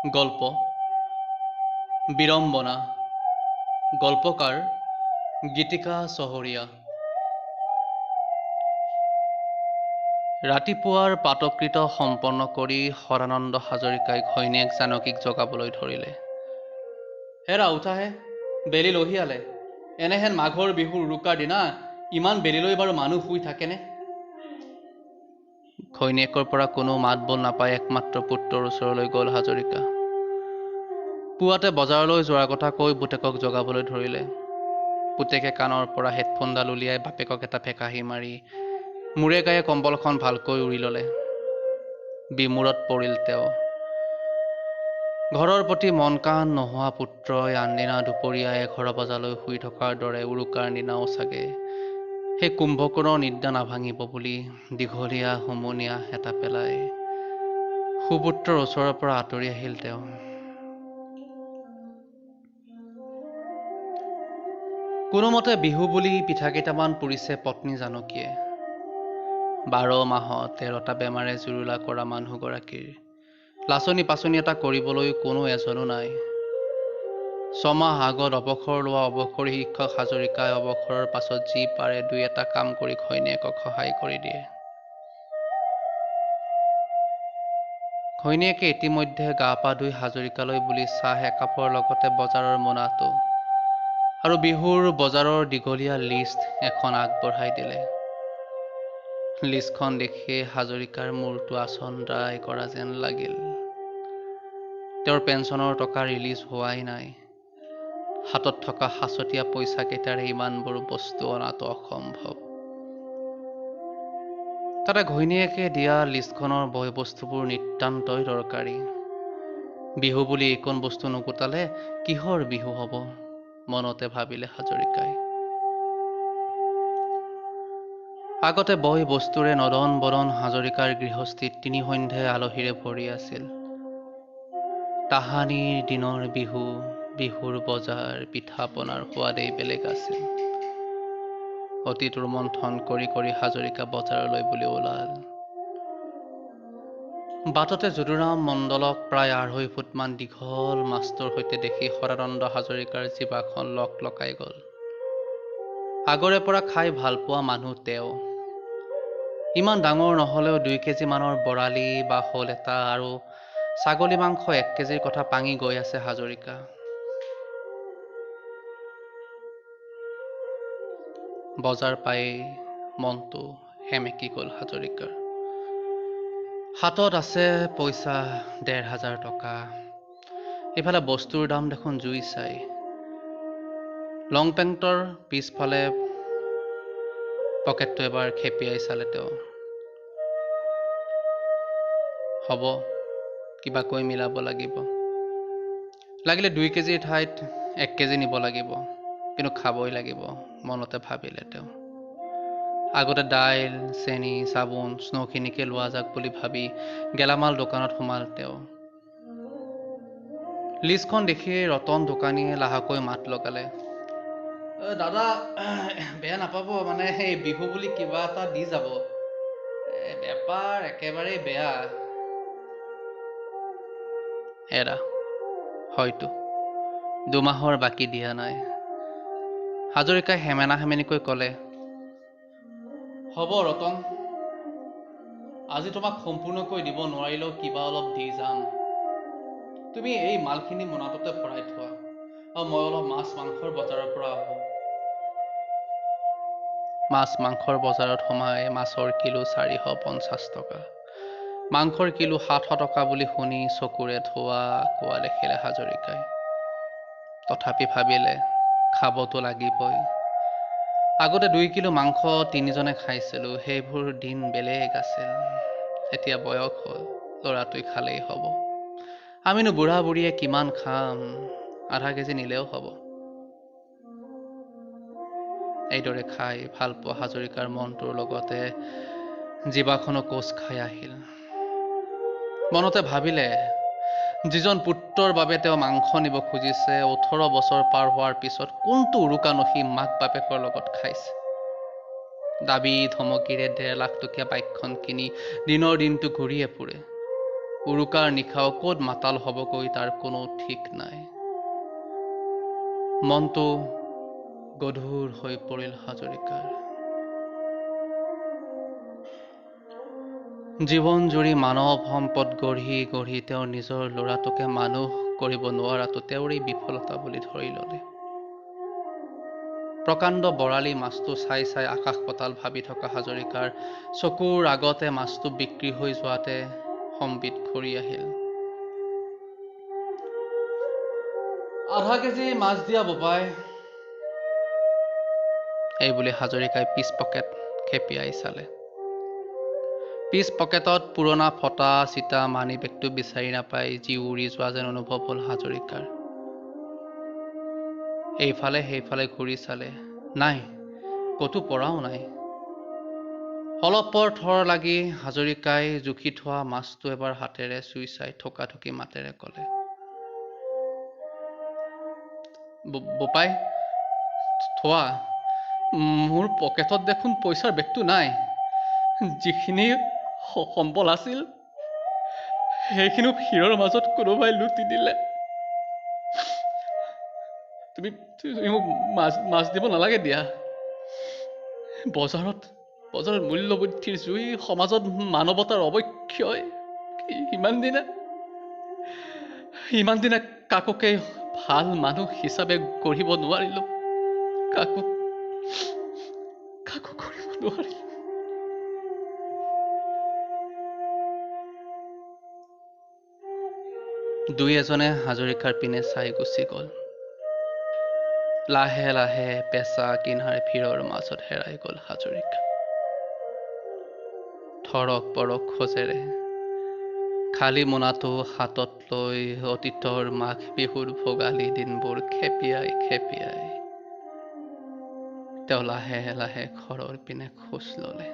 গল্প বিড়ম্বনা গল্পকাৰ গীতিকা চহৰীয়া। ৰাতিপুৱাৰ প্ৰাতকৃত সম্পন্ন কৰি সদানন্দ হাজৰিকাই ঘৈণীয়েক জানকীক জগাবলৈ ধৰিলে। হেৰা উঠাহে, বেলি লহিয়ালে। এনেহেন মাঘৰ বিহুৰ উৰুকাৰ দিনা ইমান বেলিলৈ বাৰু মানুহ শুই থাকেনে? ঘৈণীয়েকৰ পৰা কোনো মাত বোল নাপাই একমাত্ৰ পুত্ৰৰ ওচৰলৈ গ'ল হাজৰিকা। পুৱাতে বজাৰলৈ যোৱাৰ কথা কৈ পুতেকক জগাবলৈ ধৰিলে। পুতেকে কাণৰ পৰা হেডফোনডাল উলিয়াই বাপেকক এটা ফেকাহি মাৰি মূৰে গায়ে কম্বলখন ভালকৈ উৰি ল'লে। বিমূৰত পৰিল তেওঁ। ঘৰৰ প্ৰতি মন কাণ নোহোৱা পুত্ৰই আনদিনা দুপৰীয়া 11 বজালৈ শুই থকাৰ দৰে উৰুকাৰ দিনাও চাগে সেই কুম্ভকৰ্ণৰ নিদ্ৰা নাভাঙিব বুলি দীঘলীয়া হুমুনিয়াহ এটা পেলাই সুপুত্ৰৰ ওচৰৰ পৰা আঁতৰি আহিল তেওঁ। কোনোমতে বিহু বুলি পিঠা কেইটামান পুৰিছে পত্নী জানকীয়ে। 12 মাহত 13টা বেমাৰে জুৰুলা কৰা মানুহগৰাকীৰ লাচনি পাচনি এটা কৰিবলৈ কোনো এজনো নাই। 6 মাহ আগত অৱসৰ লোৱা অৱসৰী শিক্ষক হাজৰিকাই অৱসৰৰ পাছত যি পাৰে দুই এটা কাম কৰি ঘৈণীয়েকক সহায় কৰি দিয়ে। ঘৈণীয়েকে ইতিমধ্যে গা পা ধুই হাজৰিকালৈ বুলি চাহ একাপৰ লগতে বজাৰৰ মোনাটো আৰু বিহুৰ বজাৰৰ দীঘলীয়া লিষ্ট এখন আগবঢ়াই দিলে। লিষ্টখন দেখি হাজৰিকাৰ মূৰটো আচন্দ্ৰাই কৰা যেন লাগিল। তেওঁৰ পেঞ্চনৰ টকা ৰিলিজ হোৱাই নাই। হাতত থকা সাঁচতীয়া পইচা কেইটাৰে ইমানবোৰ বস্তু অনাটো অসম্ভৱ। তাতে ঘৈণীয়েকে দিয়া লিষ্টখনৰ বয় বস্তুবোৰ নিতান্তই দৰকাৰী। বিহু বুলি এইকণ বস্তু নুগোটালে কিহৰ বিহু হ'ব, মনতে ভাবিলে হাজৰিকাই। আগতে বয় বস্তুৰে নদন বদন হাজৰিকাৰ গৃহস্থিত 3 সন্ধ্যাই আলহীৰে ভৰি আছিল। তাহানিৰ দিনৰ বিহু, বিহুৰ বজাৰ, পিঠা পনাৰ সোৱাদেই বেলেগ আছিল। অতীত ৰোমন্থন কৰি কৰি হাজৰিকা বজাৰলৈ বুলি ওলাল। বাটতে যদুৰাম মণ্ডলক প্ৰায় 2.5 ফুটমান দীঘল মাছটোৰ সৈতে দেখি সদানন্দ হাজৰিকাৰ জিভাখন লক লকাই গ'ল। আগৰে পৰা খাই ভাল পোৱা মানুহ তেওঁ। ইমান ডাঙৰ নহ'লেও 2 কেজি মানৰ বৰালি বা শ'ল এটা আৰু ছাগলী মাংস 1 কেজিৰ কথা পাঙি গৈ আছে হাজৰিকা। বজাৰ পাই মনটো সেমেকি গ'ল হাজৰিকাৰ। হাতত আছে পইচা 1,500 টকা। এইফালে বস্তুৰ দাম দেখোন জুই চাই। লং পেণ্টৰ পিছফালে পকেটটো এবাৰ খেপিয়াই চালে তেওঁ। হ'ব, কিবা কৈ মিলাব লাগিব। লাগিলে 2 কেজিৰ ঠাইত 1 কেজি নিব লাগিব, কিন্তু খাবই লাগিব, মনতে ভাবিলে তেওঁ। আগতে দাইল, চেনি, চাবোন, স্নোখিনিকে লোৱা যাক বুলি ভাবি গেলামাল দোকানত সোমাল তেওঁ। লিষ্টখন দেখি ৰতন দোকানীয়ে লাহেকৈ মাত লগালে। দাদা, বেয়া নাপাব, মানে এই বিহু বুলি কিবা এটা দি যাব। বেপাৰ একেবাৰেই বেয়া। এৰা, হয়তো 2 মাহৰ বাকী দিয়া নাই। হাজৰিকাই হেমেনা হেমেনিকৈ ক'লে, হ'ব ৰতন, আজি তোমাক সম্পূৰ্ণকৈ দিব নোৱাৰিলেও কিবা অলপ দি যাম। তুমি এই মালখিনি মোনাটোতে ভৰাই থোৱা, আৰু মই অলপ মাছ মাংসৰ বজাৰৰ পৰা আহোঁ। মাছ মাংসৰ বজাৰত সোমাই মাছৰ কিলো 450 টকা, মাংসৰ কিলো 700 টকা বুলি শুনি চকুৰে ধোৱা কোৱা দেখিলে হাজৰিকাই। তথাপি ভাবিলে খাবতো লাগিবই। আগতে 2 কিলো মাংস 3জনে খাইছিলোঁ, সেইবোৰ দিন বেলেগ আছিল। এতিয়া বয়স হ'ল, ল'ৰাটোৱে খালেই হ'ব। আমিনো বুঢ়া বুঢ়ীয়ে কিমান খাম, আধা কেজি নিলেও হ'ব। এইদৰে খাই ভাল পোৱা হাজৰিকাৰ মনটোৰ লগতে জিভাখনো কোচ খাই আহিল। মনতে ভাবিলে, যিজন পুত্ৰৰ বাবে তেওঁ মাংস নিব খুজিছে, 18 বছৰ পাৰ হোৱাৰ পিছত কোনটো উৰুকানো সি মাক বাপেকৰ লগত খাইছে। দাবী ধমকিৰে 1.5 লাখ টকীয়া বাইকখন কিনি দিনৰ দিনটো ঘূৰিয়ে ফুৰে। উৰুকাৰ নিশাও ক'ত মাতাল হ'বগৈ তাৰ কোনো ঠিক নাই। মনটো গধুৰ হৈ পৰিল হাজৰিকাৰ। জীৱন জুৰি মানৱ সম্পদ গঢ়ি গঢ়ি তেওঁৰ নিজৰ ল'ৰাটোকে মানুহ কৰিব নোৱাৰাটো তেওঁৰেই বিফলতা বুলি ধৰি ল'লে। প্ৰকাণ্ড বৰালি মাছটো চাই চাই আকাশ পতাল ভাবি থকা হাজৰিকাৰ চকুৰ আগতে মাছটো বিক্ৰী হৈ যোৱাতে সম্বিত ঘূৰি আহিল। আধা কেজি মাছ দিয়া বোপাই, এইবুলি হাজৰিকাই পিছ পকেট খেপিয়াই চালে। পিছ পকেটত পুৰণা ফটা চিটা মানি বেগটো বিচাৰি নাপাই যি উৰি যোৱা যেন অনুভৱ হ'ল হাজৰিকাৰ। এইফালে সেইফালে ঘূৰি চালে, নাই, ক'তো পৰাও নাই। অলপ পৰ থৰ লাগি হাজৰিকাই জুখি থোৱা মাছটো এবাৰ হাতেৰে চুই চাই থকা থকি মাতেৰে ক'লে, বোপাই, থোৱা, মোৰ পকেটত দেখোন পইচাৰ বেগটো নাই। যিখিনি সম্বল আছিল সেইখিনিও শিৰৰ মাজত কোনোবাই লুটি দিলে। তুমি মোক মাছ দিব নালাগে দিয়া। বজাৰত মূল্যবৃদ্ধিৰ জুই, সমাজত মানৱতাৰ অৱক্ষয়, ইমান দিনে কাকোকে ভাল মানুহ হিচাপে গঢ়িব নোৱাৰিলো। কাকো গঢ়িব নোৱাৰিলো। দুই এজনে হাজৰিকাৰ পিনে চাই গুচি গ'ল। লাহে লাহে পেচা কিনাৰ ভিৰৰ মাজত হেৰাই গ'ল হাজৰিকা। থৰক বৰক খোজেৰে খালী মোনাটো হাতত লৈ অতীতৰ মাঘ বিহুৰ ভোগালী দিনবোৰ খেপিয়াই খেপিয়াই তেওঁ লাহে লাহে ঘৰৰ পিনে খোজ ল'লে।